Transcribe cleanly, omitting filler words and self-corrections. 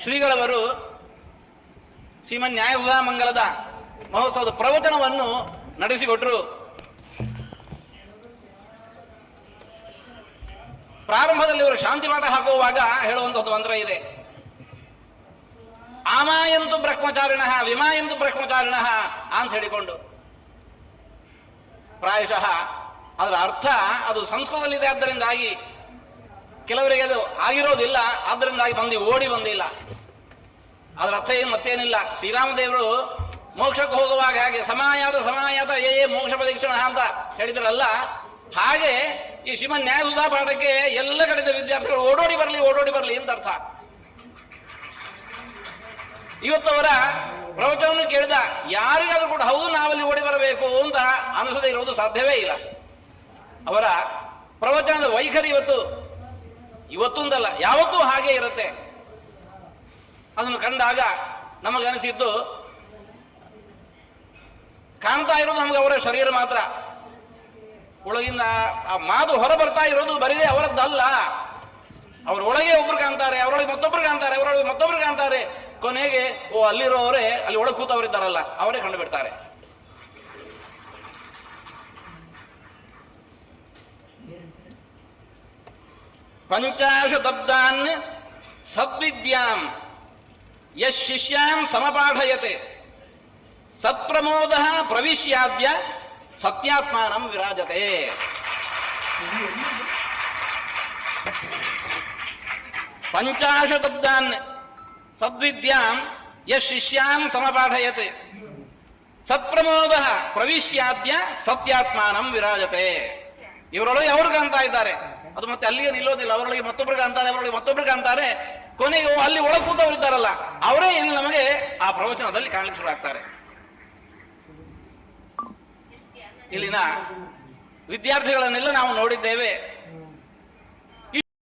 ಶ್ರೀಗಳವರು ಶ್ರೀಮನ್ ನ್ಯಾಯಸುಧಾ ಮಂಗಲದ ಮಹೋತ್ಸವದ ಪ್ರವಚನವನ್ನು ನಡೆಸಿಕೊಟ್ರು. ಪ್ರಾರಂಭದಲ್ಲಿ ಇವರು ಶಾಂತಿ ಪಾಠ ಹಾಕುವಾಗ ಹೇಳುವಂಥದ್ದು ಮಂತ್ರ ಇದೆ. ಆಮಾಯಂತು ಬ್ರಹ್ಮಚಾರಿಣ ವಿಮಾಯಂತು ಬ್ರಹ್ಮಚಾರಿಣ ಅಂತ ಹೇಳಿಕೊಂಡು, ಪ್ರಾಯಶಃ ಅದರ ಅರ್ಥ ಅದು ಸಂಸ್ಕೃತದಲ್ಲಿದೆ. ಆದ್ದರಿಂದಾಗಿ ಕೆಲವರಿಗೆ ಅದು ಆಗಿರೋದಿಲ್ಲ, ಆದ್ದರಿಂದಾಗಿ ಓಡಿ ಬಂದಿಲ್ಲ. ಅದರ ಅರ್ಥ ಏನು ಮತ್ತೇನಿಲ್ಲ. ಶ್ರೀರಾಮದೇವರು ಮೋಕ್ಷಕ್ಕೆ ಹೋಗುವಾಗ ಹಾಗೆ ಸಮಾಯಾತ ಏ ಮೋಕ್ಷ ಪ್ರದಕ್ಷಿಣ ಅಂತ ಹೇಳಿದ್ರಲ್ಲ, ಹಾಗೆ ಈ ಶ್ರೀಮನ್ ನ್ಯಾಯಸುಧಾ ಪಾಠಕ್ಕೆ ಎಲ್ಲ ಕಡೆದ ವಿದ್ಯಾರ್ಥಿಗಳು ಓಡೋಡಿ ಬರಲಿ ಅಂತ ಅರ್ಥ. ಇವತ್ತವರ ಪ್ರವಚನವನ್ನು ಕೇಳಿದ ಯಾರಿಗಾದ್ರೂ ಕೂಡ ಹೌದು ನಾವಲ್ಲಿ ಓಡಿ ಬರಬೇಕು ಅಂತ ಅನಿಸದೇ ಇರುವುದು ಸಾಧ್ಯವೇ ಇಲ್ಲ. ಅವರ ಪ್ರವಚನದ ವೈಖರಿ ಇವತ್ತೊಂದಲ್ಲ ಯಾವತ್ತೂ ಹಾಗೆ ಇರುತ್ತೆ. ಅದನ್ನು ಕಂಡಾಗ ನಮಗನಿಸಿದ್ದು, ಕಾಣ್ತಾ ಇರೋದು ನಮಗೆ ಅವರ ಶರೀರ ಮಾತ್ರ, ಒಳಗಿಂದ ಆ ಮಾತು ಹೊರ ಬರ್ತಾ ಇರೋದು ಬರೀದೇ ಅವರದ್ದಲ್ಲ. ಅವರೊಳಗೆ ಒಬ್ರು ಕಾಣ್ತಾರೆ, ಅವರೊಳಗೆ ಮತ್ತೊಬ್ರು ಕಾಣ್ತಾರೆ, ಅವರೊಳಗೆ ಮತ್ತೊಬ್ರು ಕಾಣ್ತಾರೆ. ಕೊನೆಗೆ ಅಲ್ಲಿರೋವರೇ ಅಲ್ಲಿ ಒಳಗೆ ಕೂತವರಿದ್ದಾರಲ್ಲ ಅವರೇ ಕಂಡು ಬಿಡ್ತಾರೆ. ಪಂಚಾಶತಬ್ದಾನ್ ಸದ್ವಿದ್ಯಾಂ ಯಶ್ ಶಿಷ್ಯಾಂ ಸಮಪಾಠಯತೆ ಸತ್ಪ್ರಮೋದ ಪ್ರವಿಶ್ಯಾದ್ಯ ಸತ್ಯಾತ್ಮಾನಂ ವಿರಾಜತೆ. ಪಂಚಾಶತಬ್ದಾನ್ ಸದ್ವಿದ್ಯಾಂ ಯಶ್ ಶಿಷ್ಯಾಂ ಸಮಪಾಠಯತೆ ಸತ್ಪ್ರಮೋದ ಪ್ರವಿಶ್ಯಾದ್ಯ ಸತ್ಯಾತ್ಮಾನಂ ವಿರಾಜತೆ. ಇವರೊಳಗೆ ಅವರು ಕಾಣ್ತಾ ಇದ್ದಾರೆ, ಅದು ಮತ್ತೆ ಅಲ್ಲಿಗೆ ನಿಲ್ಲೋದಿಲ್ಲ. ಅವರೊಳಗೆ ಮತ್ತೊಬ್ರು ಕಾಣ್ತಾರೆ, ಅವರೊಳಗೆ ಮತ್ತೊಬ್ರು ಕಾಣ್ತಾರೆ. ಕೊನೆಗೆ ಅಲ್ಲಿ ಒಳಗೆ ಕೂತವರಿದ್ದಾರಲ್ಲ ಅವರೇ ಇಲ್ಲಿ ನಮಗೆ ಆ ಪ್ರವಚನದಲ್ಲಿ ಕಾಣಲಿಕ್ಕೆ ಶುರು ಆಗ್ತಾರೆ. ಇಲ್ಲಿನ ವಿದ್ಯಾರ್ಥಿಗಳನ್ನೆಲ್ಲ ನಾವು ನೋಡಿದ್ದೇವೆ.